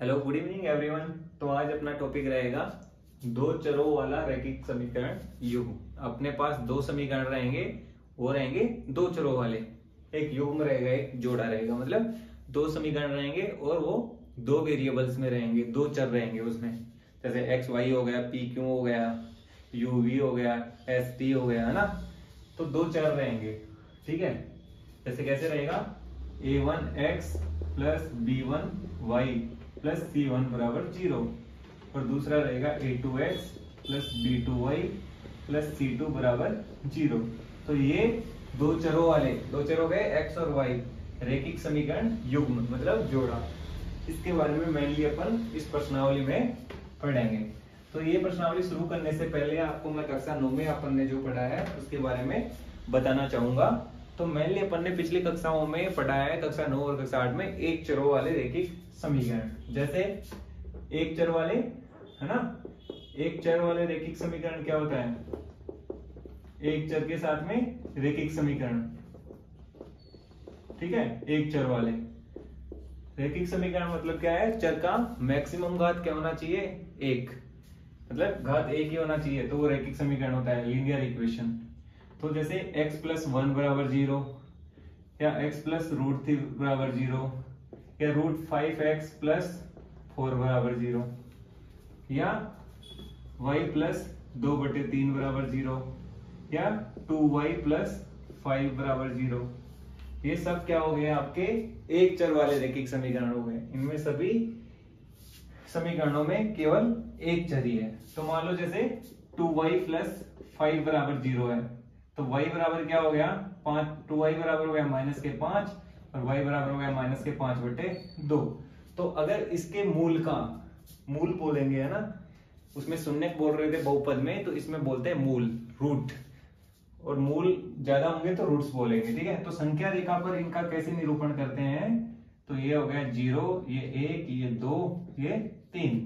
Hello, good evening everyone. तो आज अपना टॉपिक रहेगा दो चरों वाला रैखिक समीकरण युग्म। अपने पास दो समीकरण रहेंगे, वो रहेंगे दो चरों वाले। एक युग्म रहेगा, एक जोड़ा रहेगा, मतलब दो समीकरण रहेंगे और वो दो वेरिएबल्स में रहेंगे, दो चर रहेंगे उसमें। जैसे एक्स वाई हो गया, पी क्यू हो गया, यू वी हो गया, एस टी हो गया, है ना। तो दो चर रहेंगे, ठीक है। जैसे कैसे रहेगा, a1x plus b1y plus c1 बराबर 0, और दूसरा रहेगा a2x plus b2y plus c2 बराबर 0। तो ये दो चरों वाले, दो चरों गए x और y, रैखिक समीकरण युग्म मतलब जोड़ा। इसके बारे में मेनली अपन इस प्रश्नावली में पढ़ेंगे। तो ये प्रश्नावली शुरू करने से पहले आपको मैं कक्षा 9 में अपन ने जो पढ़ा है उसके बारे में बताना चाहूंगा। तो मेनली अपन ने पिछली कक्षाओं में पढ़ा है, कक्षा 9 और कक्षा 8 में, एक चरों वाले रैखिक समीकरण। जैसे एक चर वाले, है ना, एक चर वाले रैखिक समीकरण क्या होता है, एक चर के साथ में रैखिक समीकरण, ठीक है। एक चर वाले रैखिक समीकरण मतलब क्या है, चर का मैक्सिमम घात क्या होना चाहिए, एक, मतलब घात एक ही होना चाहिए, तो वो रैखिक समीकरण होता है, लीनियर इक्वेशन। तो जैसे x प्लस 1 बराबर 0, या x प्लस रूट 3 बराबर 0, या रूट 5x प्लस 4 बराबर 0, या y प्लस 2/3 बराबर 0, या 2y प्लस 5 बराबर 0। ये सब क्या हो गए आपके एक चर वाले रैखिक समीकरण हो गए। इनमें सभी समीकरणों में केवल एक चर ही है। तो मान लो जैसे 2y प्लस 5 बराबर 0 है, तो y बराबर क्या हो गया 5, 2y बराबर हो गया -5, और y बराबर हो गया -5/2। तो अगर इसके मूल का, मूल बोलेंगे, है ना, उसमें शून्य बोल रहे थे बहुपद में, तो इसमें बोलते हैं मूल, रूट, और मूल ज्यादा होंगे तो रूट्स बोलेंगे, ठीक है। तो संख्या रेखा पर इनका कैसे निरूपण करते हैं, तो ये हो गया 0, ये 1, ये 2, ये 3,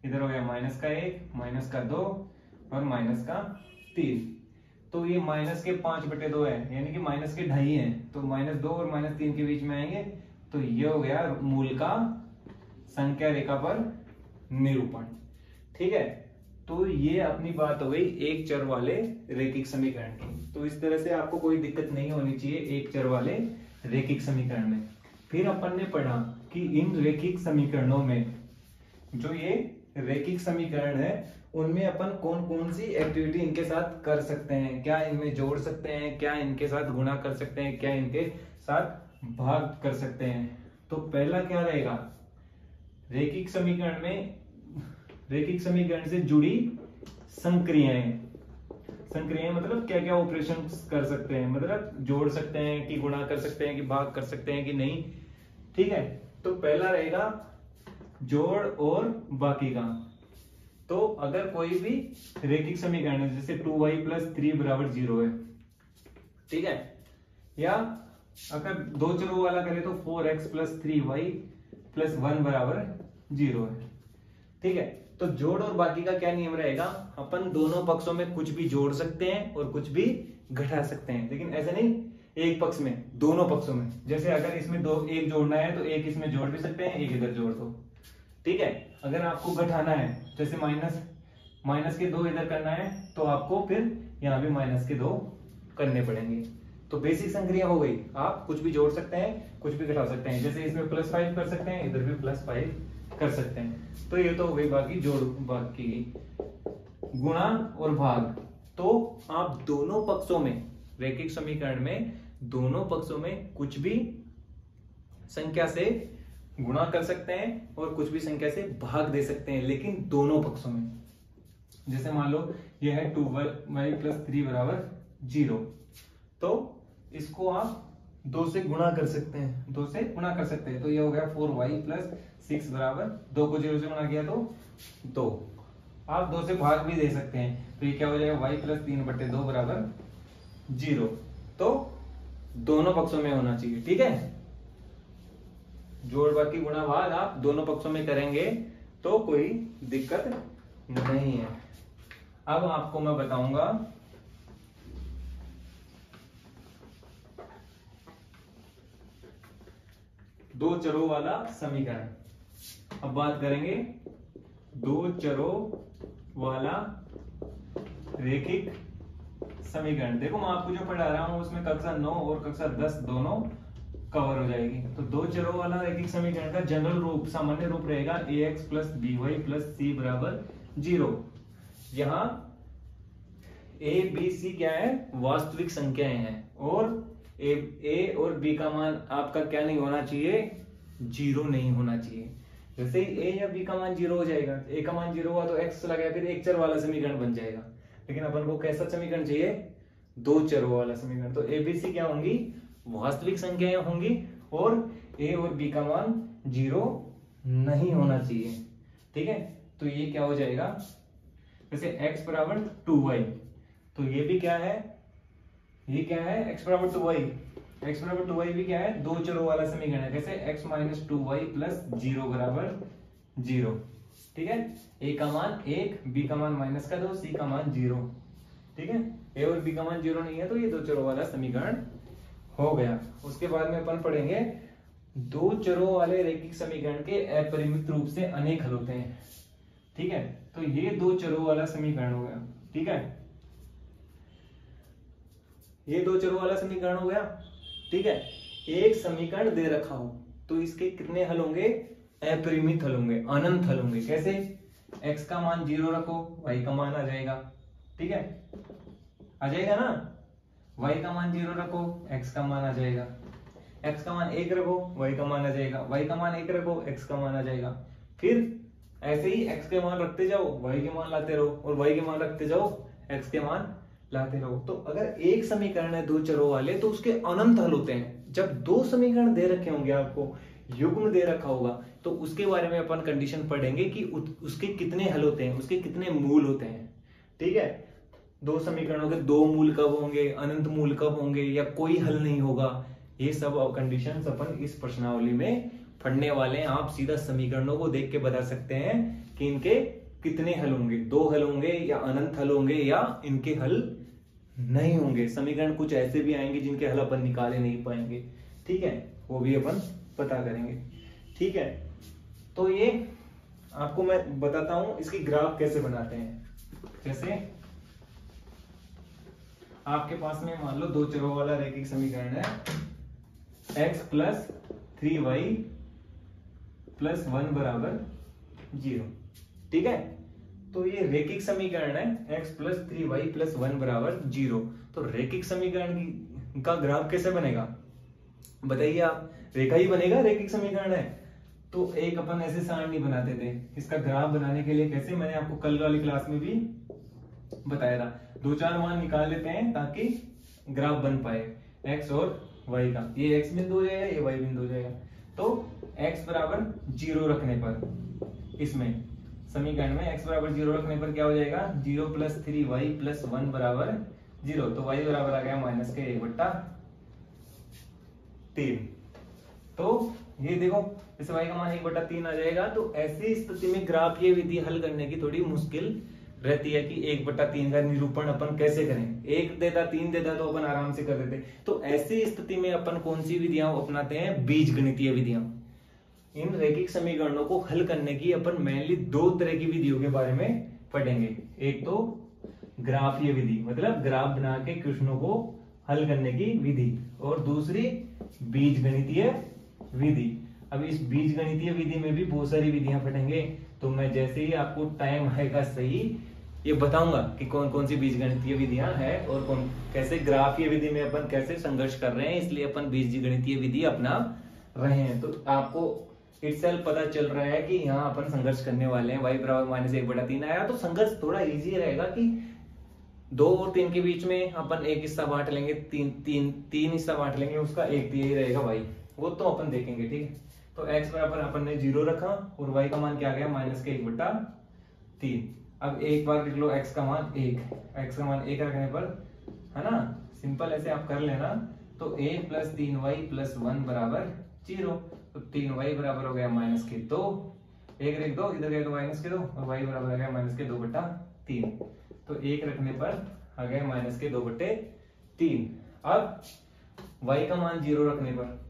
इधर हो गया -1, -2 और -3। तो ये -5/2 है, यानी कि -2.5 है, तो -2 और -3 के बीच में आएंगे। तो ये हो गया मूल का संख्या रेखा पर निरूपण, ठीक है। तो ये अपनी बात हो गई एक चर वाले रैखिक समीकरण की। तो इस तरह से आपको कोई दिक्कत नहीं होनी चाहिए एक चर वाले रैखिक समीकरण में। फिर अपन ने पढ़ा कि इन रैखिक समीकरणों में, जो ये रैखिक समीकरण है, उनमें अपन कौन कौन सी एक्टिविटी इनके साथ कर सकते हैं, क्या इनमें जोड़ सकते हैं, क्या इनके साथ गुणा कर सकते हैं, क्या इनके साथ भाग कर सकते हैं। तो पहला क्या रहेगा, रैखिक समीकरण में, रैखिक समीकरण से जुड़ी संक्रियाएं। संक्रियाएं मतलब क्या क्या ऑपरेशन कर सकते हैं, मतलब जोड़ सकते हैं कि गुणा कर सकते हैं कि भाग कर सकते हैं कि नहीं, ठीक है। तो पहला रहेगा जोड़ और बाकी का। तो अगर कोई भी रैखिक समीकरण है, जैसे 2y प्लस 3 बराबर 0 है, ठीक है, या अगर दो चरों वाला करें तो 4x प्लस 3y प्लस 1 बराबर 0 है, ठीक है। तो जोड़ और बाकी का क्या नियम रहेगा, अपन दोनों पक्षों में कुछ भी जोड़ सकते हैं और कुछ भी घटा सकते हैं, लेकिन ऐसा नहीं एक पक्ष में, दोनों पक्षों में। जैसे अगर इसमें दो, एक जोड़ना है तो एक इसमें जोड़ भी सकते हैं, एक इधर जोड़ दो, ठीक है। अगर आपको घटाना है, जैसे माइनस के 2 इधर करना है, तो आपको फिर यहाँ भी -2 करने पड़ेंगे। तो बेसिक संक्रिया हो गई, आप कुछ भी जोड़ सकते हैं, कुछ भी घटा सकते हैं। जैसे इसमें +5 कर सकते हैं, इधर भी +5 कर सकते हैं। तो ये तो हो गई बाकी जोड़ भाग की। गुणा और भाग, तो आप दोनों पक्षों में, रैखिक समीकरण में दोनों पक्षों में कुछ भी संख्या से गुणा कर सकते हैं और कुछ भी संख्या से भाग दे सकते हैं, लेकिन दोनों पक्षों में। जैसे मान लो ये है 2y प्लस 3 बराबर 0, तो इसको आप 2 से गुणा कर सकते हैं, 2 से गुणा कर सकते हैं। तो ये हो गया 4y प्लस 6 बराबर 2 को 0 से गुणा किया तो 2। आप 2 से भाग भी दे सकते हैं, तो ये क्या हो जाएगा y प्लस 3/2 बराबर 0। तो दोनों पक्षों में होना चाहिए, ठीक है। जोड़ बाकी गुणा भाग आप दोनों पक्षों में करेंगे तो कोई दिक्कत नहीं है। अब आपको मैं बताऊंगा दो चरों वाला समीकरण। अब बात करेंगे दो चरों वाला रेखिक समीकरण। देखो मैं आपको जो पढ़ा रहा हूं उसमें कक्षा 9 और कक्षा 10 दोनों कवर हो जाएगी। तो दो चरों वाला रैखिक समीकरण का जनरल रूप, सामान्य रूप रहेगा ax plus by plus c बराबर 0। यहाँ a b c क्या है, वास्तविक संख्याएं हैं, और a और b का मान आपका क्या नहीं होना चाहिए, 0 नहीं होना चाहिए। जैसे ही a या b का मान 0 हो जाएगा, a का मान 0 हुआ तो x लगा फिर एक चर वाला समीकरण बन जाएगा। लेकिन अपन को कैसा समीकरण चाहिए, दो चरों वाला समीकरण। तो a b c क्या होंगी, वास्तविक संख्याएं होंगी, और a और b का मान 0 नहीं होना चाहिए। ठीक है, तो ये क्या हो जाएगा, जैसे x बराबर 2y, तो ये भी क्या है, ये क्या है, x बराबर 2y, x बराबर 2y भी क्या है, दो चरों वाला समीकरण है। कैसे, x माइनस 2y प्लस 0 बराबर 0। ठीक है, a का मान 1, b का मान माइनस का 2, c का मान 0। ठीक है, a और b का मान 0 नहीं है, तो ये दो चरों वाला समीकरण हो गया। उसके बाद में अपन पढ़ेंगे दो चरों वाले रैखिक समीकरण के अपरिमित रूप से अनेक हल होते हैं। ठीक है, तो ये दो चरों वाला समीकरण हो गया। ठीक है, ये दो चरों वाला समीकरण हो गया। ठीक है, एक समीकरण दे रखा हो तो इसके कितने हल होंगे, अपरिमित हल होंगे, अनंत हल होंगे। कैसे, x का मान 0 रखो, y का मान आ जाएगा। ठीक है, आ जाएगा ना, y का मान 0 रखो, x का मान आ जाएगा। x का मान 1 रखो, y का मान आ जाएगा। y का मान 1 रखो, x का मान आ जाएगा। फिर ऐसे ही x के मान रखते जाओ, y के मान लाते रहो, और y के मान रखते जाओ, x के मान लाते रहो। तो अगर एक समीकरण है दो चरों वाले तो उसके अनंत हल होते हैं। जब दो समीकरण दे रखे होंगे, आपको युग्म दे रखा होगा, तो उसके बारे में अपन कंडीशन पढ़ेंगे कि उसके कितने हल होते हैं, उसके कितने मूल होते हैं। ठीक है, दो समीकरणों के दो मूल कब होंगे, अनंत मूल कब होंगे, या कोई हल नहीं होगा, ये सब कंडीशंस अपन इस प्रश्नावली में पढ़ने वाले हैं। आप सीधा समीकरणों को देख के बता सकते हैं कि इनके कितने हल होंगे, दो हल होंगे या अनंत हल होंगे या इनके हल नहीं होंगे। समीकरण कुछ ऐसे भी आएंगे जिनके हल अपन निकाले नहीं पाएंगे। ठीक है, वो भी अपन पता करेंगे। ठीक है, तो ये आपको मैं बताता हूं इसकी ग्राफ कैसे बनाते हैं। जैसे आपके पास में मान लो दो चरों वाला रैखिक समीकरण है, x प्लस 3y प्लस 1 बराबर 0। ठीक है, तो ये रैखिक समीकरण है, x प्लस 3y प्लस 1 बराबर 0। तो रैखिक समीकरण का ग्राफ कैसे बनेगा, बताइए आप। रेखा ही बनेगा, रैखिक समीकरण है तो एक अपन ऐसे सारणी बनाते थे। इसका ग्राफ बनाने के लिए कैसे, मैंने आपको कल वाली क्लास में भी बताया था। दो चार मान निकाल लेते हैं ताकि ग्राफ बन पाए x और y का। ये x बिंदु हो जाएगा, ये y बिंदु हो जाएगा। तो x बराबर 0 रखने पर, इसमें समीकरण में x बराबर 0 रखने पर क्या हो जाएगा, 0 प्लस 3y प्लस 1 बराबर 0। तो y बराबर आ गया माइनस के 1/3। तो ये देखो, जैसे y का मान 1/3 आ जाएगा। तो ऐसी स्थिति में ग्राफ ये विधि हल करने की थोड़ी मुश्किल रहती है कि 1/3 का निरूपण अपन कैसे करें। 1 देता 3 देता तो अपन आराम से कर देते। तो ऐसी स्थिति में अपन कौन सी विधियां अपनाते हैं, बीज गणितीय विधियां। इन रैखिक समीकरणों को हल करने की अपन मेनली दो तरह की विधियों के बारे में पढ़ेंगे। एक तो ग्राफीय विधि, मतलब ग्राफ बना के क्वेश्चनों को हल करने की विधि, और दूसरी बीज गणितीय विधि। अब इस बीज गणितीय विधि में भी बहुत सारी विधियां पढ़ेंगे। तो मैं जैसे ही आपको टाइम आएगा सही ये बताऊंगा कि कौन कौन सी बीज गणितीय विधियां हैं और कौन कैसे ग्राफीय विधि में अपन कैसे संघर्ष कर रहे हैं, इसलिए अपन बीज गणितीय विधि अपना रहे हैं। तो आपको इटसेल्फ पता चल रहा है कि यहाँ अपन संघर्ष करने वाले हैं। y बराबर माइनस 1/3 आया तो संघर्ष थोड़ा इजी रहेगा कि 2 और 3 के बीच में अपन एक हिस्सा बांट लेंगे, तीन हिस्सा बांट लेंगे, उसका एक यही रहेगा y, वो तो अपन देखेंगे। ठीक है, तो x बराबर अपन ने 0 रखा और y का मान क्या आ गया, माइनस के 1/3। अब एक बार लिख लो x का मान 1, x का मान 1 रखने पर, है ना, सिंपल ऐसे आप कर लेना। तो a प्लस 3y प्लस 1 बराबर 0। तो 3y बराबर हो गया माइनस के 2, 1 रख दो, इधर गया तो माइनस के 2, और y बराबर आ गया माइनस के 2/3। तो 1 रखने पर आ गया माइनस के 2/3। अब y का मान 0 रखने पर,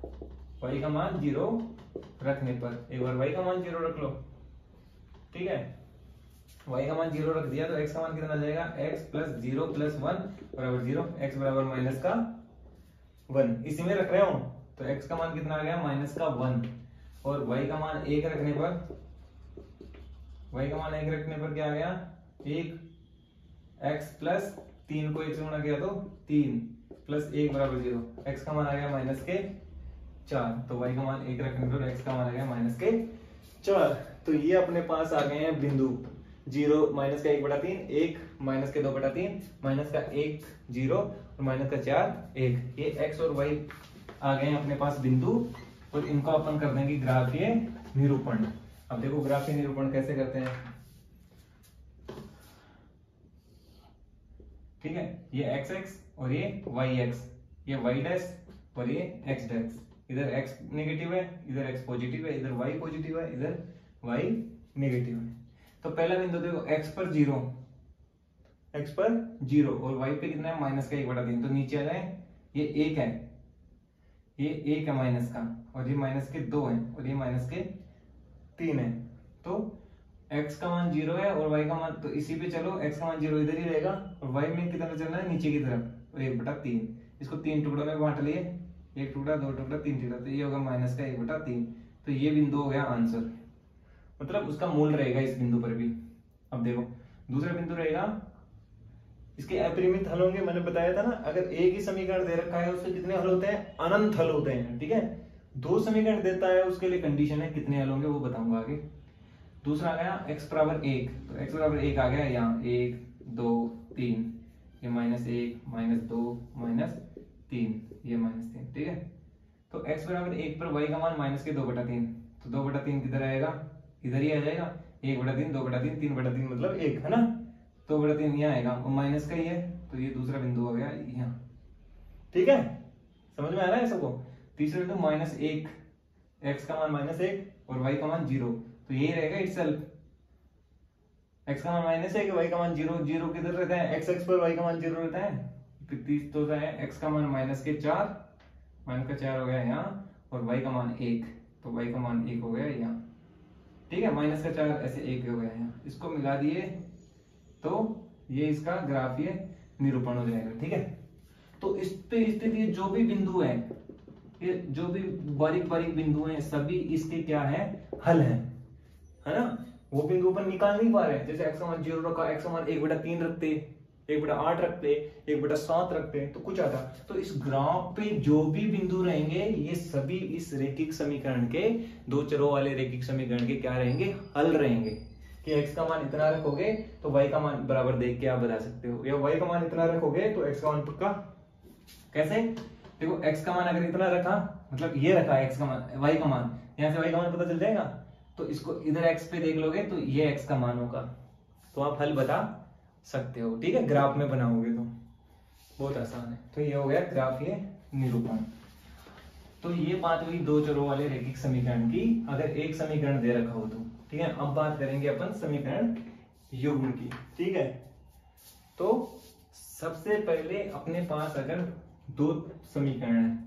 y का मान 0 रखने पर, एक बार y का मान 0 रख लो, ठीक है, y का मान 0 रख दिया तो x का मान कितना आ जाएगा, x प्लस 0 प्लस 1 बराबर 0, x बराबर माइनस का 1, इसी में रख रहे हो तो x का मान कितना आ गया, माइनस का 1, और y का मान 1 रखने पर, y का मान 1 रखने पर क्या आ गया, 1, x प्लस 3 को 1 से गुणा किया तो 3 प्लस 1 बराबर 0, x का मान आ गया माइनस के 4, तो y का मान 1 रखने पर x का मान आ गया माइनस के 4। तो ये अपने पास आ गए हैं बिंदु 0, माइनस का 1/3, 1 माइनस के 2/3, माइनस का 1 0 और माइनस का 4 1, ये x और y आ गए हैं अपने पास बिंदु, और इनको अपन कर देंगे ग्राफीय निरूपण। अब देखो ग्राफीय निरूपण कैसे करते हैं, ठीक है, ये x और ये y, ये y डैश और ये x डैश, इधर x नेगेटिव है, इधर x पॉजिटिव है, इधर y पॉजिटिव है, इधर y नेगेटिव है। तो पहला बिंदु देखो x पर 0 और y पे कितना है, माइनस का 1/3, तो नीचे आ जाए, ये 1 है, ये 1 है माइनस का, और ये माइनस के 2 है, और ये माइनस के 3 है, तो x का मान 0 है और y का मान, तो इसी पे चलो, x का मान 0 इधर ही रहेगा और y में कितना चलना है, नीचे की तरफ, और 1/3, इसको 3 टुकड़ों में बांट लिए, 1 टुकड़ा 2 टुकड़ा 3 टुकड़ा, तो ये होगा माइनस का 1/3, तो ये बिंदु हो गया आंसर, मतलब उसका मूल रहेगा इस बिंदु पर भी। अब देखो दूसरा बिंदु रहेगा, इसके अपरिमित हल होंगे, मैंने बताया था ना, अगर एक ही समीकरण दे रखा है उसके कितने हल होते हैं, अनंत हल होते हैं, ठीक है, 2 समीकरण देता है उसके लिए कंडीशन है कितने हल होंगे वो बताऊंगा आगे। दूसरा आ गया x बराबर 1, तो x बराबर 1 आ गया यहाँ, 1 2 3, ये -1 -2 -3, ये -3, ठीक है, तो x बराबर 1 पर y का मान माइनस के 2/3, तो 2/3 किधर आएगा, इधर ही आ जाएगा, 1/3 2/3 3/3 मतलब 1 है ना, 2/3 यहाँ आएगा, और माइनस का ही है, तो ये दूसरा बिंदु हो गया यहाँ, ठीक है, समझ में आ रहा है सबको। तीसरा बिंदु -1, x का मान -1 और y का मान 0, तो यही रहेगा इटसेल्फ, x का मान -1 y का मान 0, 0 किधर रहता है, x पर y का मान 0 रहता है, तो होता है x का मान -4, माइनस का 4 हो गया यहाँ, और y का मान 1, तो y का मान 1 हो गया यहाँ, ठीक है, माइनस का 4 ऐसे 1 हो गया यहाँ, इसको मिला दिए तो ये इसका ग्राफीय निरूपण हो जाएगा, ठीक है। तो इस पे स्थित ये जो भी बिंदु है, ये जो भी बारीक बारीक बिंदु हैं, सभी इसके क्या है, हल है ना, वो बिंदु अपन निकाल नहीं पा रहे, जैसे x का मान 0 रखा, x का मान 1/3 रखते, 1/8 रखते, 1/7 रखते तो कुछ आता। तो इस ग्राफ पे जो भी बिंदु रहेंगे ये सभी इस रेखिक समीकरण के, 2 चरों वाले रेखिक समीकरण के क्या रहेंगे, हल रहेंगे, कि x का मान इतना रखोगे तो y का मान बराबर देख के आप बता सकते हो, या y का मान इतना रखोगे तो x का मान पक्का, कैसे, देखो x का मान अगर इतना रखा, मतलब ये रखा x का मान, y का मान, यहाँ से y का मान पता चल जाएगा, तो इसको इधर x पे देख लोगे तो ये x का मान होगा, तो आप हल बता सकते हो, ठीक है, ग्राफ में बनाओगे तो बहुत आसान है। तो ये हो गया ग्राफीय निरूपण। तो ये बात हुई 2 चरों वाले रेखिक समीकरण की, अगर एक समीकरण दे रखा हो तो, ठीक है। अब बात करेंगे अपन समीकरण युग्म की, ठीक है। तो सबसे पहले अपने पास अगर 2 समीकरण है,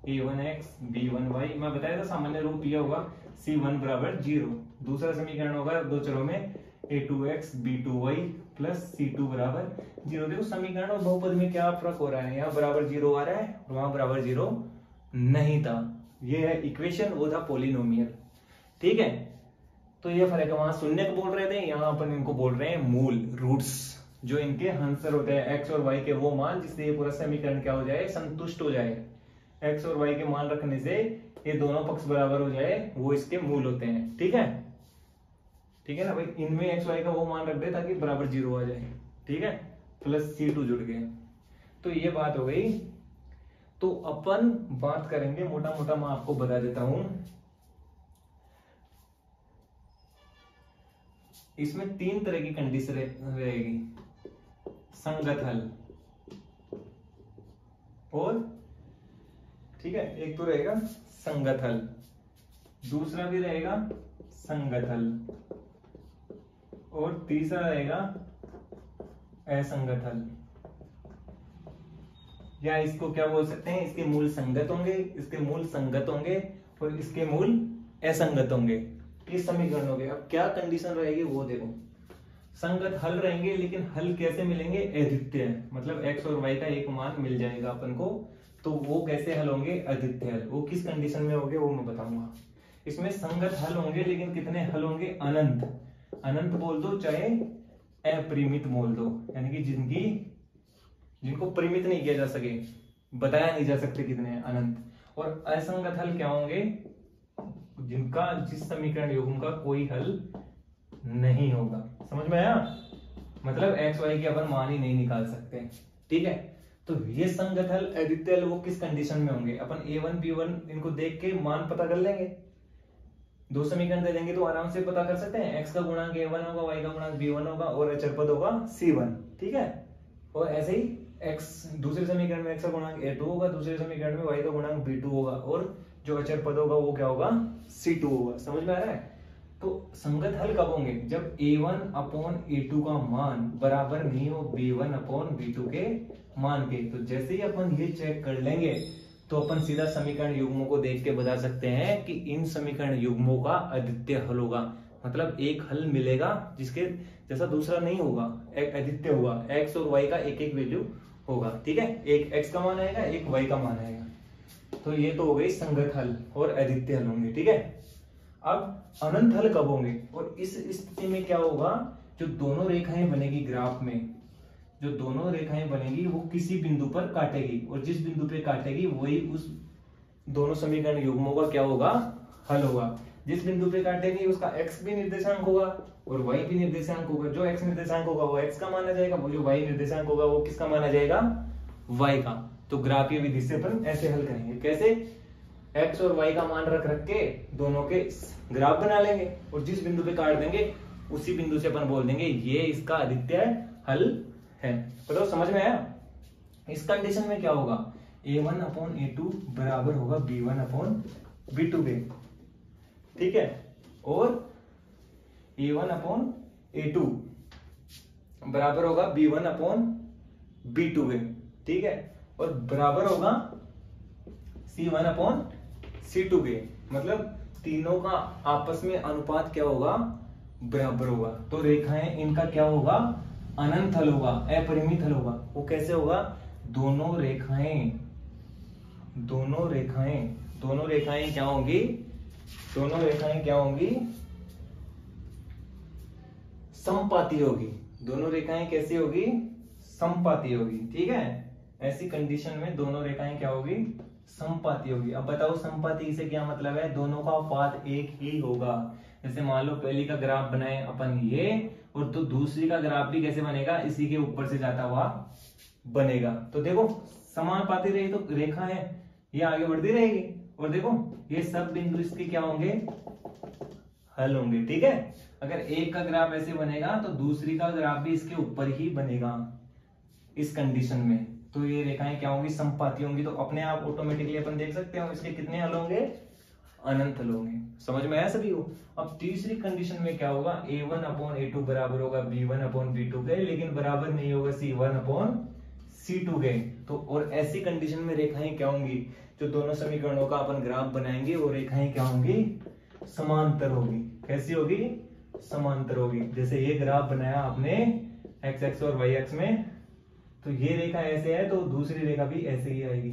a1x b1y, मैं बताया था सामान्य रूप यह होगा c1 बराबर 0, दूसरा समीकरण होगा 2 चरों में a2x b2y प्लस c2 बराबर 0। देखो समीकरण और बहुपद में क्या फर्क हो रहा है, यहाँ बराबर 0 आ रहा है और वहां बराबर 0 नहीं था, ये है इक्वेशन, वो था पोलिनोमियल, ठीक है। तो ये फर्क है, वहां शून्य को बोल रहे थे, यहाँ अपन इनको बोल रहे हैं मूल, रूट्स, जो इनके आंसर होते हैं x और y के वो मान जिससे ये पूरा समीकरण क्या हो जाए, संतुष्ट हो जाए। x और y के मान रखने से ये दोनों पक्ष बराबर हो जाए, वो इसके मूल होते हैं, ठीक है, ठीक है ना भाई। इनमें x y का वो मान रख दे ताकि बराबर 0 आ जाए, ठीक है, प्लस c2 जुड़ गए, तो ये बात हो गई। तो अपन बात करेंगे मोटा मोटा, मैं आपको बता देता हूं, इसमें 3 तरह की कंडीशन रहेगी, संगत हल, और ठीक है, एक तो रहेगा संगत हल, दूसरा भी रहेगा संगत हल, और तीसरा रहेगा असंगत हल, या इसको क्या बोल सकते हैं, इसके मूल संगत होंगे, इसके मूल संगत होंगे, और इसके मूल असंगत होंगे इस समीकरणों के। अब क्या कंडीशन रहेगी वो देखो, संगत हल रहेंगे लेकिन हल कैसे मिलेंगे, अद्वितीय, मतलब x और y का एक मान मिल जाएगा अपन को, तो वो कैसे हल होंगे, अद्वितीय हल। वो किस कंडीशन में होंगे वो मैं बताऊंगा। इसमें संगत हल होंगे लेकिन कितने हल होंगे, अनंत, अनंत बोल दो चाहे अपरिमित बोल दो, यानी कि जिनको परिमित नहीं किया जा सके, बताया नहीं जा सकते कितने हैं, अनंत। और असंगत हल क्या होंगे, जिनका जिस समीकरण युग्म का कोई हल नहीं होगा। समझ में आया, मतलब एक्स वाई के अपन मान ही नहीं निकाल सकते। ठीक है, तो ये संगत हल अद्वितीय हल वो किस कंडीशन में होंगे, अपन a1 b1 इनको देख के मान पता कर लेंगे, दो समीकरण दे देंगे तो आराम से पता कर सकते हैं। x का गुणांक a1 होगा, y का गुणांक b1 होगा और अचर पद होगा c1। ठीक है, और ऐसे ही x दूसरे समीकरण में x का गुणांक a2 होगा, दूसरे समीकरण में y का गुणांक b2 होगा और जो अचर पद होगा वो क्या होगा, c2 होगा। समझ में आ रहा है। तो संगत हल कब होंगे, जब a1 अपॉन a2 का मान बराबर नहीं हो b1 अपॉन b2 के मान के। तो जैसे ही अपन ये चेक कर लेंगे तो अपन सीधा समीकरण युग्मों को देख के बता सकते हैं कि इन समीकरण युग्मों का अद्वितीय हल होगा, मतलब एक हल मिलेगा जिसके जैसा दूसरा नहीं होगा, एक अद्वितीय होगा, x और y का एक एक वैल्यू होगा। ठीक है, एक x का मान आएगा, एक y का मान आएगा। तो ये तो हो गई संगत हल और अद्वितीय हल होंगे। ठीक है, अब अनंत हल कब होंगे, और इस स्थिति में क्या होगा, जो दोनों रेखाएं बनेगी ग्राफ में, जो दोनों रेखाएं बनेगी वो किसी बिंदु पर काटेगी, और जिस बिंदु पे काटेगी वही उस दोनों समीकरण युग्मों का क्या होगा, हल होगा। जिस बिंदु पे काटेगी उसका x भी निर्देशांक होगा और y भी निर्देशांक होगा। जो x निर्देशांक होगा वो x का माना जाएगा, वो जो y निर्देशांक होगा वो किसका माना जाएगा, y का। तो ग्राफीय विधि से अपन ऐसे हल करेंगे, कैसे, x और y का मान रख रख के दोनों के ग्राफ बना लेंगे और जिस बिंदु पे काट देंगे उसी बिंदु से अपन बोल देंगे ये इसका अद्वितीय हल है। बताओ समझ में आया। इस कंडीशन में क्या होगा, a1 अपॉन a2 बराबर होगा b1 अपॉन b2 के। ठीक है, और a1 अपॉन a2 बराबर होगा b1 अपॉन b2 के। ठीक है, और बराबर होगा c1 अपॉन c2 के, मतलब तीनों का आपस में अनुपात क्या होगा, बराबर होगा। तो रेखाएं इनका क्या होगा, अनंत हल होगा, अपरिमित हल होगा। वो कैसे होगा, दोनों रेखाएं क्या होंगी, दोनों रेखाएं क्या होंगी, समपाती होगी। दोनों रेखाएं कैसी होगी, समपाती होगी। ठीक है, ऐसी कंडीशन में दोनों रेखाएं क्या होगी, समपाती होगी। अब बताओ समपाती से क्या मतलब है, दोनों का पाद एक ही होगा। जैसे मान लो पहली का ग्राफ बनाए अपन ये, और तो दूसरी का ग्राफ भी कैसे बनेगा, इसी के ऊपर से जाता हुआ बनेगा। तो देखो समानुपाती रही तो रेखा है ये आगे बढ़ती रहेगी, और देखो ये सब बिंदु इसके क्या होंगे, हल होंगे। ठीक है, अगर एक का ग्राफ ऐसे बनेगा तो दूसरी का ग्राफ भी इसके ऊपर ही बनेगा इस कंडीशन में। तो ये रेखाएं क्या होंगी, समपाती होंगी। तो अपने आप ऑटोमेटिकली अपन देख सकते हो इसके कितने हल होंगे, अनंत हल होंगे। समझ में आया सभी को। अब तीसरी कंडीशन में क्या होगा, a1 अपॉन a2 बराबर होगा b1 अपॉन b2 के, लेकिन बराबर नहीं होगा c1 अपॉन c2 के। तो और ऐसी कंडीशन में रेखाएं क्या होंगी, जो दोनों समीकरणों का अपन ग्राफ बनाएंगे वो रेखाएं क्या होंगी, समांतर होगी। कैसी होगी, समांतर होगी। जैसे ये ग्राफ बनाया आपने x एक्स और y एक्स में, तो ये रेखा ऐसे है तो दूसरी रेखा भी ऐसे ही आएगी।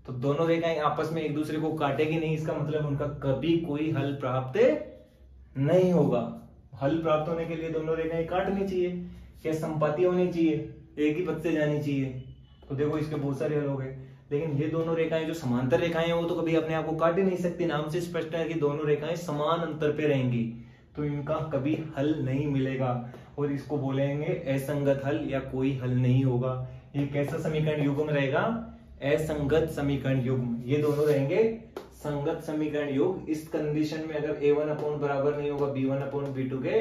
तो दोनों रेखाएं आपस में एक दूसरे को काटेगी नहीं, इसका मतलब उनका कभी कोई हल प्राप्त नहीं होगा। हल प्राप्त होने के लिए दोनों रेखाएं काटनी चाहिए, क्या समपाती होनी चाहिए, एक ही पथ से जानी चाहिए। तो देखो इसके बहुत सारे हल हो गए, लेकिन ये दोनों रेखाएं जो समांतर रेखाएं हैं वो तो कभी अपने आप को काट ही नहीं सकती। नाम से स्पष्ट है कि दोनों रेखाएं समान अंतर पे रहेंगी, तो इनका कभी हल नहीं मिलेगा और इसको बोलेंगे असंगत हल या कोई हल नहीं होगा। ये कैसा समीकरण युग्म रहेगा, असंगत समीकरण युग्म। ये दोनों रहेंगे संगत समीकरण युग्म। इस कंडीशन में अगर a1 अपॉन बराबर नहीं होगा b1 अपॉन b2 के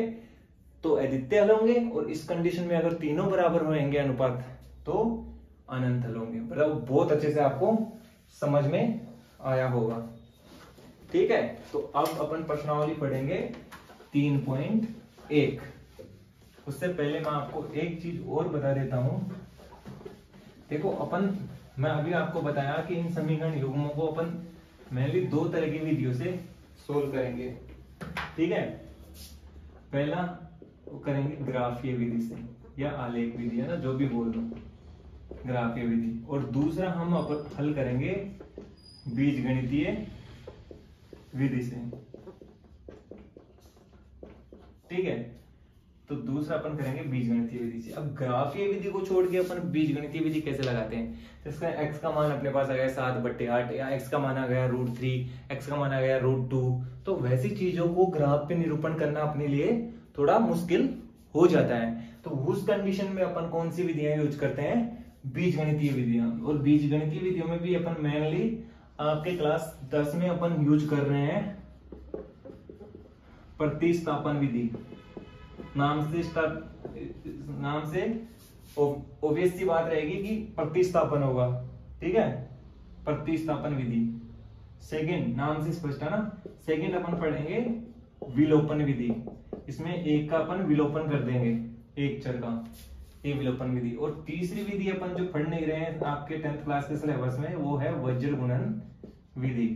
तो अद्वितीय हल होंगे, और इस कंडीशन में अगर तीनों बराबर होंगे अनुपात तो अनंत हल होंगे। मतलब बहुत अच्छे से आपको समझ में आया होगा। ठीक है, तो अब अपन प्रश्नावली पढ़ेंगे 3.1। उससे पहले मैं आपको एक चीज और बता देता हूं। देखो मैं अभी आपको बताया कि इन समीकरण युग्मों को अपन मेनली दो तरह की विधियों से सोल्व करेंगे। ठीक है, पहला करेंगे ग्राफीय विधि से या आलेख विधि, है ना, जो भी बोल दो, ग्राफीय विधि। और दूसरा हम हल करेंगे बीजगणितीय विधि से। ठीक है, तो दूसरा अपन करेंगे बीजगणितीय विधि से। अब ग्राफीय विधि को छोड़ के अपन बीजगणितीय विधि कैसे लगाते हैं? तो इसका x का मान अपने पास आ गया 7/8, या x का मान आ गया √3, x का मान आ गया √2। तो वैसी चीजों को ग्राफ पे निरूपण करना अपने लिए थोड़ा मुश्किल हो जाता है। तो उस कंडीशन में अपन कौन सी विधियां यूज करते हैं? बीजगणितीय विधियां। और बीजगणितीय विधियों में भी अपन मेनली आपके क्लास 10 में अपन यूज कर रहे हैं प्रतिस्थापन विधि। नाम से ऑब्वियस सी बात रहेगी कि प्रतिस्थापन होगा। ठीक है, प्रतिस्थापन विधि। सेकंड, नाम से स्पष्ट है ना। सेकंड अपन पढ़ेंगे विलोपन विधि। इसमें एक का अपन विलोपन कर देंगे, एक चर का, ये विलोपन विधि। और तीसरी विधि अपन जो पढ़ नहीं रहे हैं आपके 10th क्लास के सिलेबस में, वो है वज्र गुणन विधि।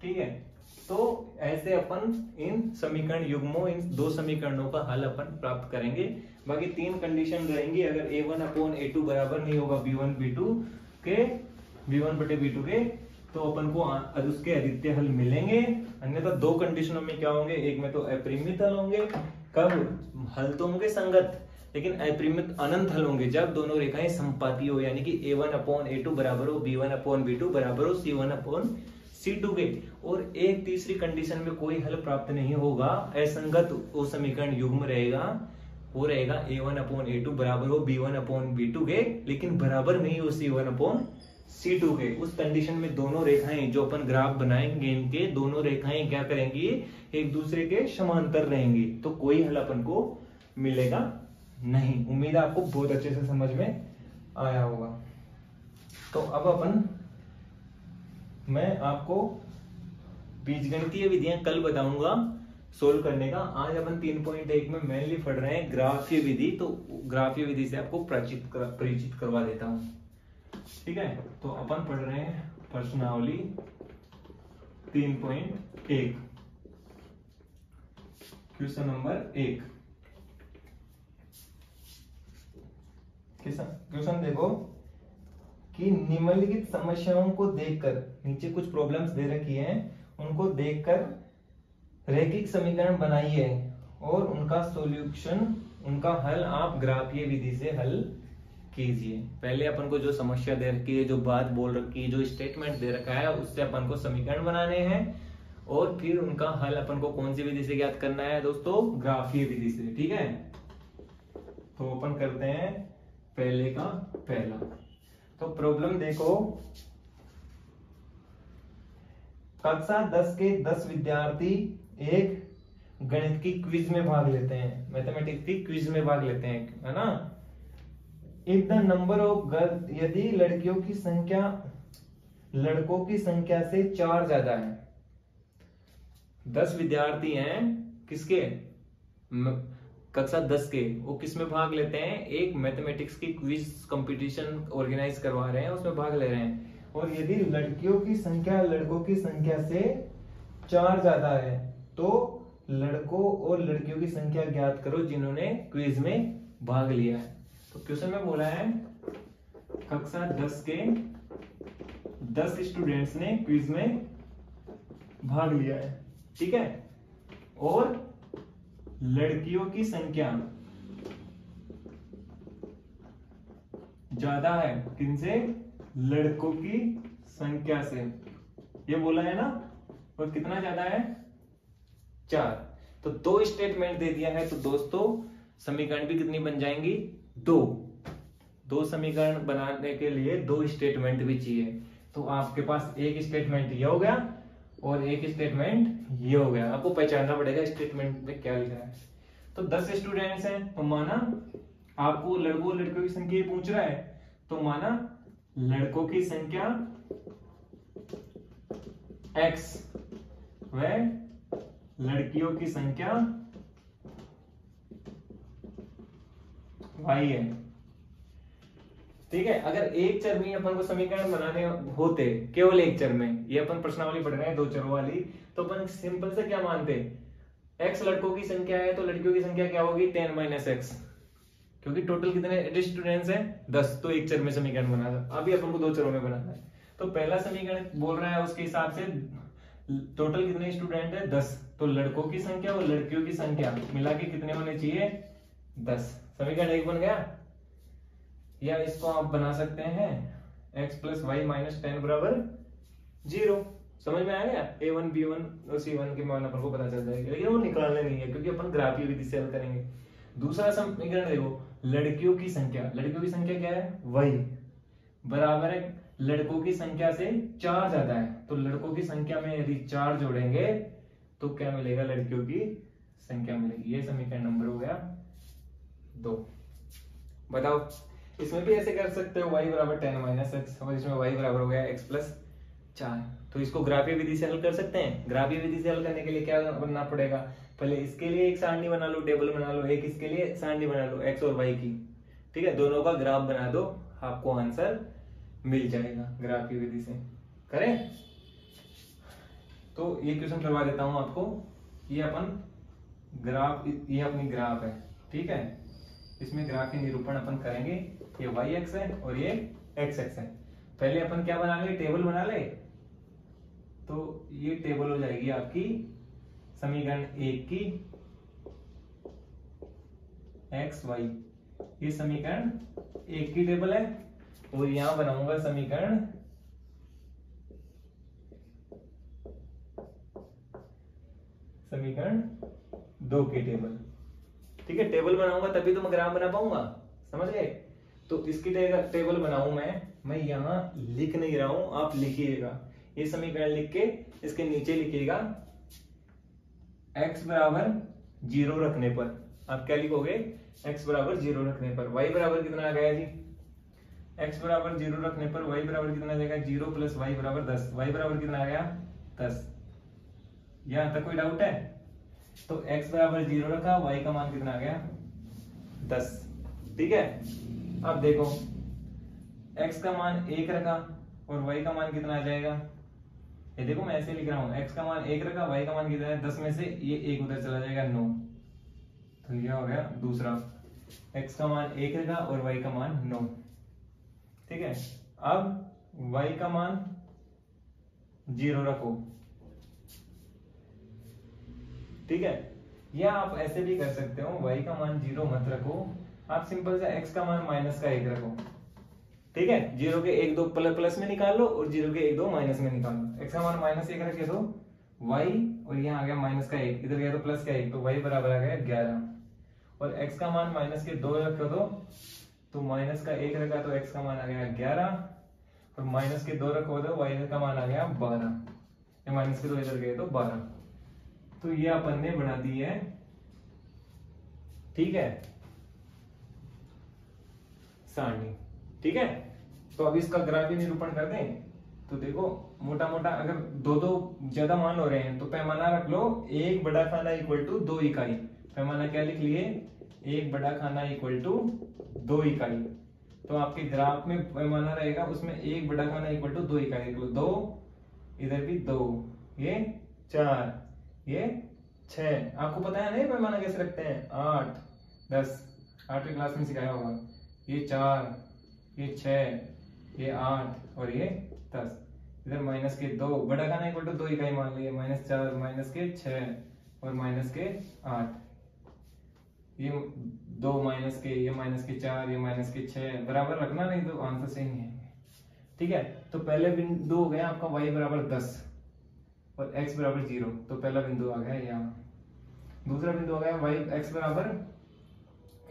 ठीक है, तो ऐसे अपन इन समीकरण युग्मों, इन दो समीकरणों का हल अपन प्राप्त करेंगे। बाकी 3 कंडीशन रहेंगी। अगर a1/a2 बराबर नहीं होगा b1/b2 के, तो अपन को उसके अद्वितीय हल मिलेंगे। अन्यथा 2 कंडीशनों में क्या होंगे? एक में तो अपरिमित हल होंगे। कब? हल तो होंगे संगत, लेकिन अपरिमित अनंत हल होंगे जब दोनों रेखाएं समपाती हो, यानी कि a1/a2 बराबर हो b1/b2 बराबर हो c1/c2 के। और एक तीसरी कंडीशन में कोई हल प्राप्त नहीं होगा, असंगत वो समीकरण युग्म रहेगा, वो रहेगा a1/a2 बराबर हो b1/b2 के, लेकिन बराबर नहीं हो c1/c2 के। उस कंडीशन में दोनों रेखाएं जो अपन ग्राफ बनाएंगे, इनके दोनों रेखाएं क्या करेंगी? एक दूसरे के समांतर रहेंगी। तो कोई हल अपन को मिलेगा नहीं। उम्मीद है आपको बहुत अच्छे से समझ में आया होगा। तो अब मैं आपको बीजगणितीय विधियां कल बताऊंगा सोल्व करने का। आज अपन 3.1 में मेनली पढ़ रहे हैं ग्राफीय विधि। तो ग्राफीय विधि से आपको परिचित करवा देता हूं। ठीक है, तो अपन पढ़ रहे हैं प्रश्नावली 3.1, क्वेश्चन नंबर 1। क्वेश्चन देखो कि निम्नलिखित समस्याओं को देखकर, नीचे कुछ प्रॉब्लम्स दे रखी हैं, उनको देखकर रैखिक समीकरण बनाइए और उनका सॉल्यूशन, उनका हल आप ग्राफीय विधि से हल कीजिए। पहले अपन को जो समस्या दे रखी है, जो बात बोल रखी है, जो स्टेटमेंट दे रखा है, उससे अपन को समीकरण बनाने हैं और फिर उनका हल अपन को कौन सी विधि से ज्ञात करना है दोस्तों? ग्राफीय विधि से। ठीक है, तो अपन करते हैं पहले का पहला। तो प्रॉब्लम देखो, कक्षा 10 के 10 विद्यार्थी एक गणित की क्विज में भाग लेते हैं, मैथमेटिक्स की क्विज में भाग लेते हैं, है ना। If the number of girls, यदि लड़कियों की संख्या लड़कों की संख्या से 4 ज्यादा है। 10 विद्यार्थी हैं, किसके? कक्षा 10 के। वो किस में भाग लेते हैं? एक मैथमेटिक्स की क्विज कंपटीशन ऑर्गेनाइज करवा रहे हैं, उसमें भाग ले रहे हैं। और यदि लड़कियों की संख्या लड़कों की संख्या से 4 ज्यादा है, तो लड़कों और लड़कियों की संख्या ज्ञात करो जिन्होंने क्विज में भाग लिया है। तो क्वेश्चन में बोला है कक्षा 10 के 10 स्टूडेंट्स ने क्विज में भाग लिया है। ठीक है, और लड़कियों की संख्या ज्यादा है, किनसे? लड़कों की संख्या से, ये बोला है ना। और कितना ज्यादा है? 4। तो 2 स्टेटमेंट दे दिया है, तो दोस्तों समीकरण भी कितनी बन जाएंगी? 2 समीकरण बनाने के लिए 2 स्टेटमेंट भी चाहिए। तो आपके पास एक स्टेटमेंट ये हो गया और एक स्टेटमेंट ये हो गया। आपको पहचानना पड़ेगा स्टेटमेंट में क्या लिखा है। तो 10 स्टूडेंट्स हैं, तो माना आपको लड़कों लड़कियों की संख्या पूछ रहा है, तो माना लड़कों की संख्या x व लड़कियों की संख्या y है। ठीक है। अगर एक चर में अपन को समीकरण बनाने होते, केवल एक चर में, ये अपन प्रश्नावली पढ़ रहे हैं 2 चरों वाली, तो अपन सिंपल से क्या मानते, x लड़कों की संख्या है तो लड़कियों की संख्या क्या होगी 10 - x, क्योंकि टोटल कितने स्टूडेंट्स हैं 10, तो एक चर में समीकरण बना था। अभी अपन को 2 चरों में बनाना है, तो पहला समीकरण बोल रहा है उसके हिसाब से टोटल कितने स्टूडेंट है 10, तो लड़कों की संख्या और लड़कियों की संख्या मिला के कितने होने चाहिए 10। समीकरण 1 बन गया। या इसको आप बना सकते हैं x + y - 10 = 0। समझ में आ गया। a1 b1 और c1 के मान अपन को पता चल जाएगा, लेकिन वो निकालने नहीं है क्योंकि अपन ग्राफीय विधि से हल करेंगे। दूसरा समीकरण देखो, लड़कियों की संख्या, लड़कियों की संख्या क्या है y बराबर है लड़कों की संख्या से 4 ज्यादा है, तो लड़कों की संख्या में यदि 4 जोड़ेंगे तो क्या मिलेगा, लड़कियों की संख्या मिलेगी। ये समीकरण नंबर हो गया 2। बताओ, इसमें भी ऐसे कर सकते हो, y = 10 - x, और इसमें y बराबर हो गया x + 4। तो इसको ग्राफीय विधि से हल कर सकते हैं। ग्राफीय विधि से हल करने के लिए क्या करना पड़ेगा, पहले इसके लिए एक सारणी बना लो, टेबल बना लो, एक इसके लिए सारणी बना लो x और y की, ठीक है, दोनों का ग्राफ बना दो, आपको आंसर मिल जाएगा ग्राफीय विधि से। करें तो ये क्वेश्चन करवा देता हूं आपको। ये अपन ग्राफ, ये अपनी ग्राफ है, ठीक है, इसमें ग्राफ के निरूपण अपन करेंगे। ये y एक्स है और ये x एक्स है। पहले अपन क्या बना ले, टेबल बना ले, तो ये टेबल हो जाएगी आपकी समीकरण 1 की x y, ये समीकरण 1 की टेबल है, और यहां बनाऊंगा समीकरण समीकरण 2 की टेबल, ठीक है। टेबल बनाऊंगा तभी तो मैं ग्राफ बना पाऊंगा, समझ गए। तो इसकी टेबल बनाऊं मैं यहां लिख नहीं रहा हूं, आप लिखिएगा। ये समीकरण लिख के इसके नीचे लिखिएगा x = 0 रखने पर, आप क्या लिखोगे, x = 0 रखने पर y बराबर कितना आ गया जी, x = 0 रखने पर y बराबर कितना आ जाएगा, 0 + y = 10, y बराबर कितना आ गया 10। यहां तक कोई डाउट है? तो x = 0 रखा, y का मान कितना आ गया 10, ठीक है। अब देखो x का मान 1 रखा और y का मान कितना आ जाएगा, ये देखो मैं ऐसे लिख रहा हूं, x का मान 1 रखा, y का मान कितना है 10 में से ये 1 उधर चला जाएगा 9, तो ये हो गया दूसरा। x का मान 1 रखा और y का मान 9, ठीक है। अब y का मान 0 रखो, ठीक है। या आप ऐसे भी कर सकते हो, y का मान 0 मत रखो, आप सिंपल से x का मान -1 रखो, ठीक है। 0 के 1 2 प्लस में निकाल लो और 0 के 1 2 माइनस में निकाल लो। x का मान -1 रखे तो y, और यहाँ आ गया -1, इधर गया तो +1, तो y बराबर आ गया 11। और x का मान -2 रखो तो -1 रखा तो x का मान आ गया 11, और -2 रखो तो y का मान आ गया 12, -2 इधर गए तो 12। तो ये अपन ने बना दी है, ठीक है, सारणी, ठीक है। तो अब इसका ग्राफीय निरूपण कर दें। तो देखो मोटा मोटा अगर दो ज्यादा मान हो रहे हैं तो पैमाना रख लो, 1 बड़ा खाना = 2 इकाई। पैमाना क्या लिख लिए, 1 बड़ा खाना = 2 इकाई। तो आपके ग्राफ में पैमाना रहेगा, उसमें 1 बड़ा खाना = 2 इकाई। लिख लो 2, इधर भी 2, ये 4, ये 6। आपको पता है नहीं पैमाना कैसे रखते हैं, 8 10 8वीं क्लास में सिखाया होगा। ये 4, ये 6, ये 8 और ये 10। इधर -2 बड़ा खाना = 2 इकाई मान लिए, -4 -6 और -8। ये 2 ये -4 ये -6 बराबर रखना, नहीं तो आंसर सही नहीं है, ठीक है। तो पहले बिंदु हो गया आपका y = 10 और x = 0, तो पहला बिंदु आ गया यहाँ। दूसरा बिंदु आ गया x =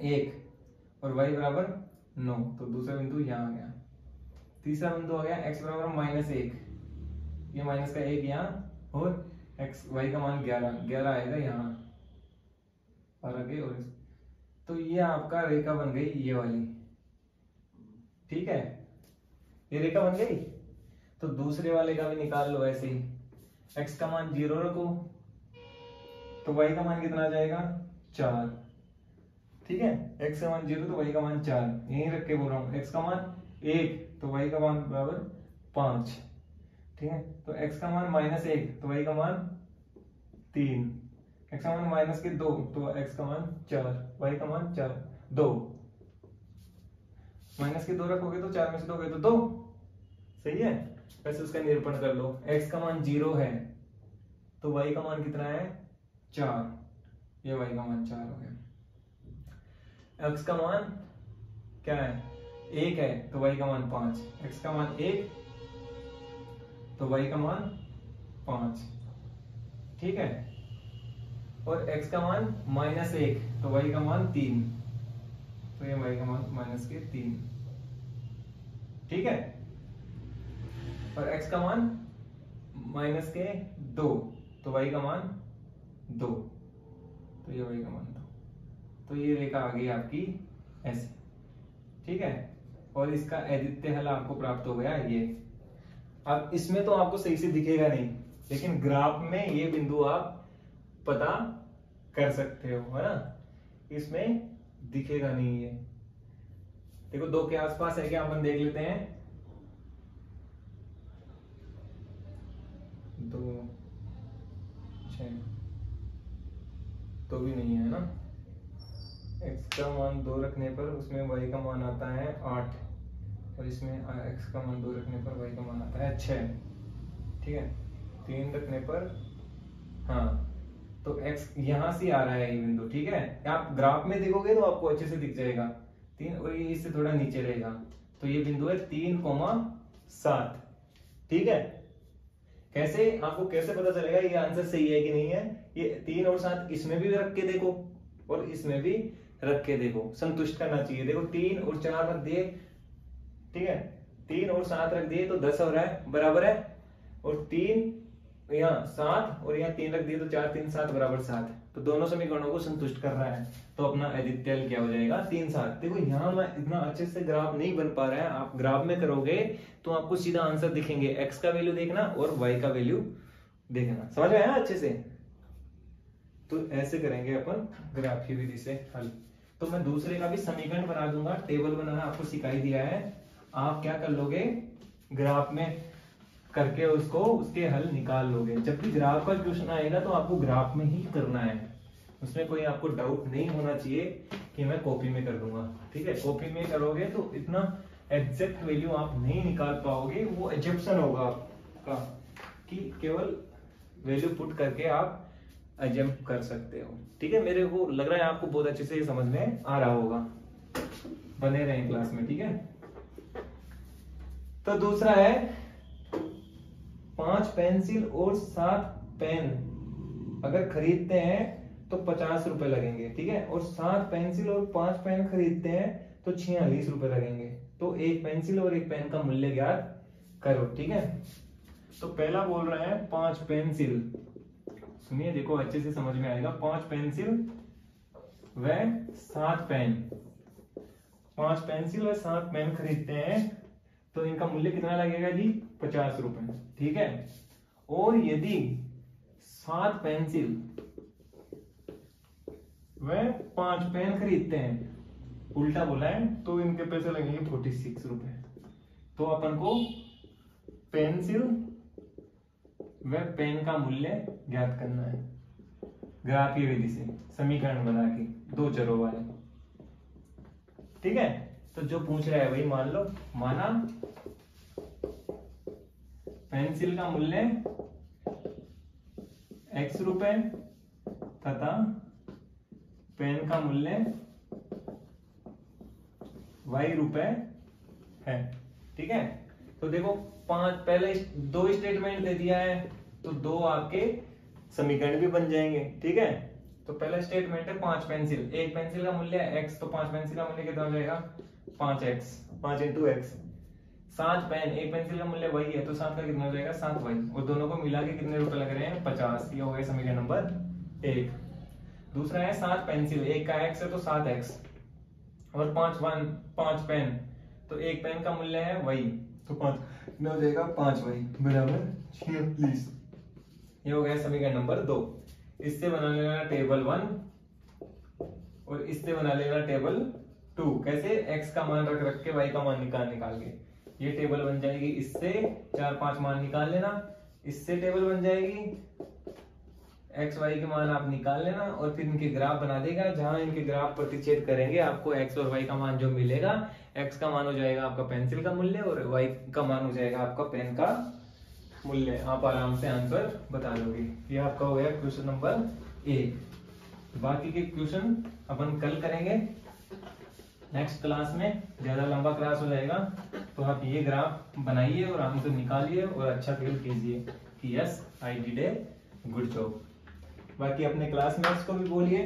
1 और y = 9, तो दूसरा बिंदु यहाँ आ गया। तीसरा बिंदु आ गया x = -1, ये -1 यहाँ, और y का मान 11 आएगा यहाँ, और आगे और तो ये आपका रेखा बन गई ये वाली, ठीक है। ये रेखा बन गई। तो दूसरे वाले का भी निकाल लो ऐसे ही, x का मान 0 रखो तो y का मान कितना आ जाएगा 4, ठीक है। x का मान 0 तो y का मान 4, यही रख के बोल रहा हूँ। x का मान 1 तो y का मान बराबर 5, ठीक है। तो x का मान -1 तो y का मान 3, x का मान -2 तो x का मान 4, y का मान 4 2 -2 रखोगे तो 4 में से 2 गए तो 2, सही है। वैसे उसका निरूपण कर लो, x का मान 0 है तो y का मान कितना है 4, ये y का मान 4 हो गया। x का मान क्या है 1 है तो y का मान 5, x का मान 1 तो y का मान 5, ठीक है। और x का मान -1 तो y का मान 3, तो ये y का मान -3, ठीक है। और x का मान -2 तो y का मान 2, तो ये y का मान 2, तो ये रेखा आ गई आपकी ऐसे, ठीक है। और इसका अद्वितीय हल आपको प्राप्त हो गया ये। अब इसमें तो आपको सही से दिखेगा नहीं, लेकिन ग्राफ में ये बिंदु आप पता कर सकते हो, है ना। इसमें दिखेगा नहीं ये, देखो 2 के आसपास है क्या, अपन देख लेते हैं। 2 6 तो भी नहीं है ना। x का मान 2 रखने पर उसमें y का मान आता है 8, और इसमें x का मान 2 रखने पर y का मान आता है 6, ठीक है। 3 रखने पर, हाँ तो x यहां से आ रहा है ये बिंदु, ठीक है। आप ग्राफ में देखोगे तो आपको अच्छे से दिख जाएगा 3, और ये इससे थोड़ा नीचे रहेगा, तो ये बिंदु है 3,7, ठीक है। कैसे आपको कैसे पता चलेगा ये आंसर सही है कि नहीं है, ये 3 और 7 इसमें भी रख के देखो और इसमें भी रख के देखो, संतुष्ट करना चाहिए। देखो 3 और 4 रख दिए, ठीक है, 3 और 7 रख दिए तो 10 हो रहा है, बराबर है। और 3 यहाँ 7 और यहाँ 3 रख दिए तो 4 3 7 बराबर 7, तो दोनों समीकरणों को संतुष्ट कर रहा है, तो अपना अद्वितीय हल क्या हो जाएगा 3 7। देखो यहाँ मैं इतना अच्छे से ग्राफ नहीं बन पा रहा है, आप ग्राफ में करोगे तो आपको सीधा आंसर दिखेंगे, x का वैल्यू देखना और y का वैल्यू देखना, समझ में आया अच्छे से। तो ऐसे करेंगे अपन ग्राफ की विधि से हल। तो मैं दूसरे का भी समीकरण बना दूंगा, टेबल बनाना आपको सिखाई दिया है, आप क्या कर लोगे ग्राफ में करके उसको उसके हल निकाल लोगे। जब भी ग्राफ का क्वेश्चन आएगा तो आपको ग्राफ में ही करना है, उसमें कोई आपको डाउट नहीं होना चाहिए कि मैं कॉपी में कर दूंगा, ठीक है। कॉपी में करोगे तो इतना एग्जैक्ट वैल्यू आप नहीं निकाल पाओगे, वो एजम्पशन होगा आपका कि केवल वैल्यू पुट करके आप एजम्प कर सकते हो, ठीक है। मेरे को लग रहा है आपको बहुत अच्छे से समझ में आ रहा होगा, बने रहें क्लास में, ठीक है। तो दूसरा है 5 पेंसिल और 7 पेन अगर खरीदते हैं तो 50 रुपए लगेंगे, ठीक है। और 7 पेंसिल और 5 पेन खरीदते हैं तो 46 रुपए लगेंगे। तो एक पेंसिल और एक पेन का मूल्य ज्ञात करो, ठीक है। तो पहला बोल रहे हैं 5 पेंसिल, सुनिए देखो अच्छे से समझ में आएगा। 5 पेंसिल व 7 पेन, 5 पेंसिल व 7 पेन खरीदते हैं तो इनका मूल्य कितना लगेगा जी 50 रुपए, ठीक है। और यदि 7 पेंसिल व 5 पेन खरीदते हैं, उल्टा बोला है, तो इनके पैसे लगेंगे 46 रुपए। तो अपन को पेंसिल व पेन का मूल्य ज्ञात करना है ग्राफ की विधि से, समीकरण बना के 2 चरों वाले, ठीक है। तो जो पूछ रहा है वही मान लो, माना पेंसिल का मूल्य x रुपए तथा पेन का मूल्य y रुपए है, ठीक है। तो देखो 5 पहले 2 स्टेटमेंट दे दिया है तो 2 आपके समीकरण भी बन जाएंगे, ठीक है। तो पहला स्टेटमेंट है 5 पेंसिल, एक पेंसिल का मूल्य है x, तो 5 पेंसिल का मूल्य कितना हो जाएगा 5x, 5 into x। 7 पेन, एक पेंसिल का मूल्य वही है तो 7 का कितना हो जाएगा 7y, और दोनों को मिला के कितने रुपए लग रहे हैं 50। ये हो गया समीकरण नंबर 1। दूसरा है 7 पेंसिल, एक का x है तो 7x, और 5 पेन, तो एक पेन का मूल्य है वही, तो 5 कितना हो जाएगा 5y बराबर 46। ये हो गया समीकरण नंबर 2। इससे बना लेना टेबल 1 और इससे बना लेना टेबल 2 कैसे, x का मान रख रख के y का मान निकाल निकाल के, ये टेबल बन जाएगी। इससे 4-5 मान निकाल लेना, इससे टेबल बन जाएगी, x y के मान आप निकाल लेना और फिर इनके ग्राफ बना देगा। जहां इनके ग्राफ प्रतिच्छेद करेंगे आपको x और y का मान जो मिलेगा, x का मान हो जाएगा आपका पेंसिल का मूल्य और y का मान हो जाएगा आपका पेन का मूल्य। आप आराम से आंसर बता दोगे। ये आपका हो गया क्वेश्चन नंबर 1। बाकी के क्वेश्चन अपन कल करेंगे नेक्स्ट क्लास में, ज्यादा लंबा क्लास हो जाएगा। तो आप ये ग्राफ बनाइए और आंसर निकालिए और अच्छा फील कीजिए कि yes I did a good job. बाकी अपने क्लासमेट्स को भी बोलिए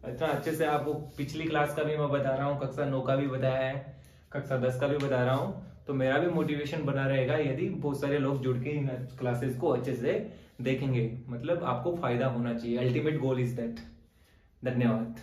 इतना अच्छे से। आपको पिछली क्लास का भी मैं बता रहा हूँ, कक्षा 9 का भी बताया है, कक्षा 10 का भी बता रहा हूँ, तो मेरा भी मोटिवेशन बना रहेगा यदि बहुत सारे लोग जुड़ के इन क्लासेस को अच्छे से देखेंगे। मतलब आपको फायदा होना चाहिए, अल्टीमेट गोल इज दैट। धन्यवाद।